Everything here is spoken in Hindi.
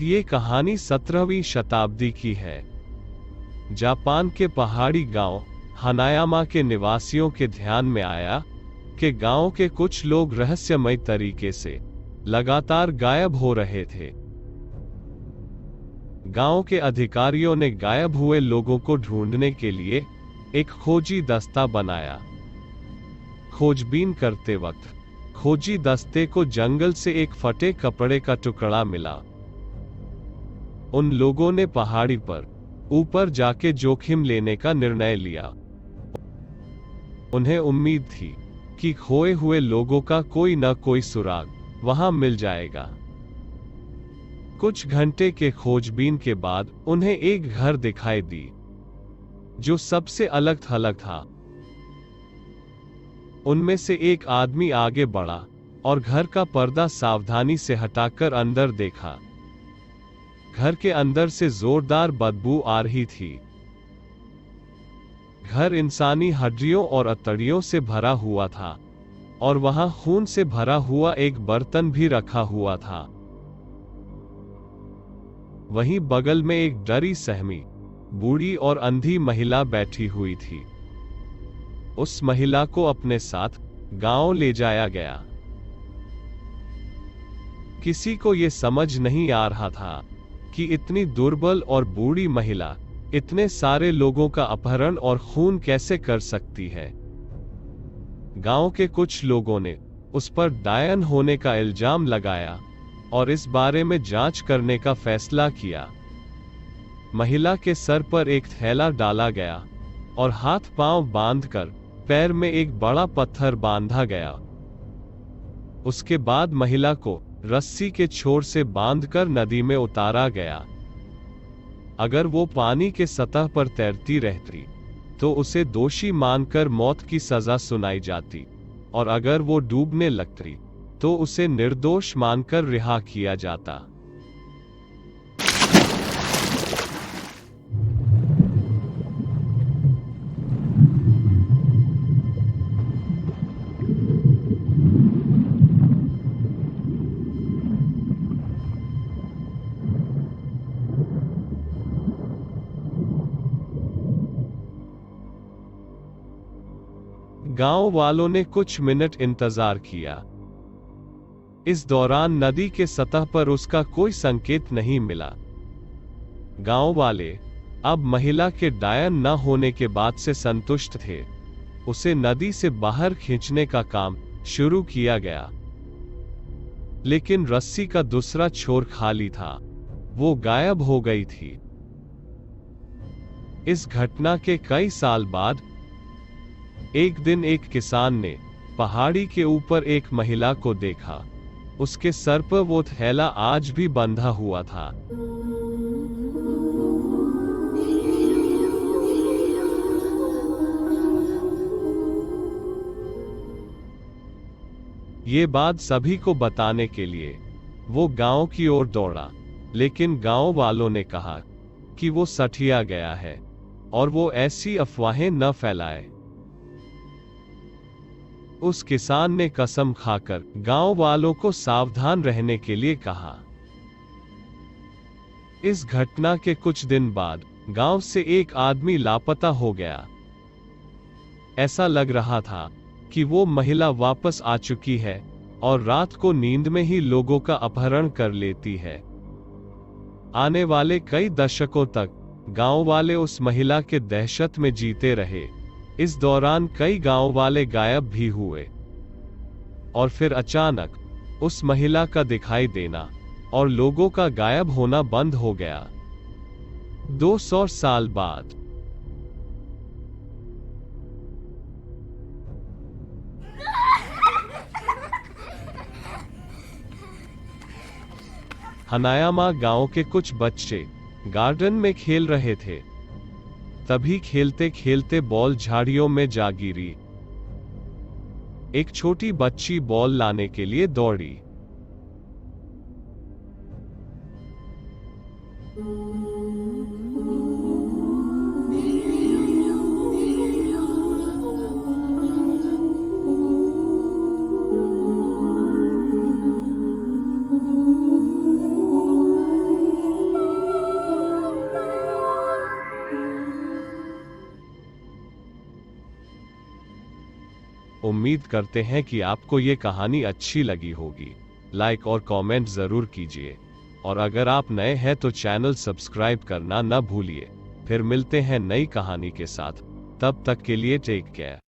ये कहानी 17वीं शताब्दी की है। जापान के पहाड़ी गांव हनायामा के निवासियों के ध्यान में आया कि गांव के कुछ लोग रहस्यमय तरीके से लगातार गायब हो रहे थे। गांव के अधिकारियों ने गायब हुए लोगों को ढूंढने के लिए एक खोजी दस्ता बनाया। खोजबीन करते वक्त खोजी दस्ते को जंगल से एक फटे कपड़े का टुकड़ा मिला। उन लोगों ने पहाड़ी पर ऊपर जाके जोखिम लेने का निर्णय लिया। उन्हें उम्मीद थी कि खोए हुए लोगों का कोई न कोई सुराग वहां मिल जाएगा। कुछ घंटे के खोजबीन के बाद उन्हें एक घर दिखाई दी जो सबसे अलग थलग था। उनमें से एक आदमी आगे बढ़ा और घर का पर्दा सावधानी से हटाकर अंदर देखा। घर के अंदर से जोरदार बदबू आ रही थी। घर इंसानी हड्डियों और अतड़ियों से भरा हुआ था और वहां खून से भरा हुआ एक बर्तन भी रखा हुआ था। वहीं बगल में एक डरी सहमी बूढ़ी और अंधी महिला बैठी हुई थी। उस महिला को अपने साथ गांव ले जाया गया। किसी को यह समझ नहीं आ रहा था कि इतनी दुर्बल और बूढ़ी महिला इतने सारे लोगों का अपहरण और खून कैसे कर सकती है। गांव के कुछ लोगों ने उस पर डायन होने का इल्जाम लगाया और इस बारे में जांच करने का फैसला किया। महिला के सर पर एक थैला डाला गया और हाथ पांव बांधकर पैर में एक बड़ा पत्थर बांधा गया। उसके बाद महिला को रस्सी के छोर से बांधकर नदी में उतारा गया। अगर वो पानी के सतह पर तैरती रहती तो उसे दोषी मानकर मौत की सजा सुनाई जाती, और अगर वो डूबने लगती तो उसे निर्दोष मानकर रिहा किया जाता। गांव वालों ने कुछ मिनट इंतजार किया। इस दौरान नदी के सतह पर उसका कोई संकेत नहीं मिला। गांव वाले अब महिला के डायन न होने के बाद से संतुष्ट थे। उसे नदी से बाहर खींचने का काम शुरू किया गया, लेकिन रस्सी का दूसरा छोर खाली था। वो गायब हो गई थी। इस घटना के कई साल बाद एक दिन एक किसान ने पहाड़ी के ऊपर एक महिला को देखा। उसके सर पर वो थैला आज भी बंधा हुआ था। ये बात सभी को बताने के लिए वो गांव की ओर दौड़ा, लेकिन गांव वालों ने कहा कि वो सठिया गया है और वो ऐसी अफवाहें न फैलाए। उस किसान ने कसम खाकर गांव वालों को सावधान रहने के लिए कहा। इस घटना के कुछ दिन बाद गांव से एक आदमी लापता हो गया। ऐसा लग रहा था कि वो महिला वापस आ चुकी है और रात को नींद में ही लोगों का अपहरण कर लेती है। आने वाले कई दशकों तक गांव वाले उस महिला के दहशत में जीते रहे। इस दौरान कई गांव वाले गायब भी हुए, और फिर अचानक उस महिला का दिखाई देना और लोगों का गायब होना बंद हो गया। 200 साल बाद हनायामा गांव के कुछ बच्चे गार्डन में खेल रहे थे। तभी खेलते खेलते बॉल झाड़ियों में जा गिरी। एक छोटी बच्ची बॉल लाने के लिए दौड़ी। उम्मीद करते हैं कि आपको ये कहानी अच्छी लगी होगी। लाइक और कमेंट जरूर कीजिए, और अगर आप नए हैं तो चैनल सब्सक्राइब करना न भूलिए। फिर मिलते हैं नई कहानी के साथ, तब तक के लिए टेक केयर।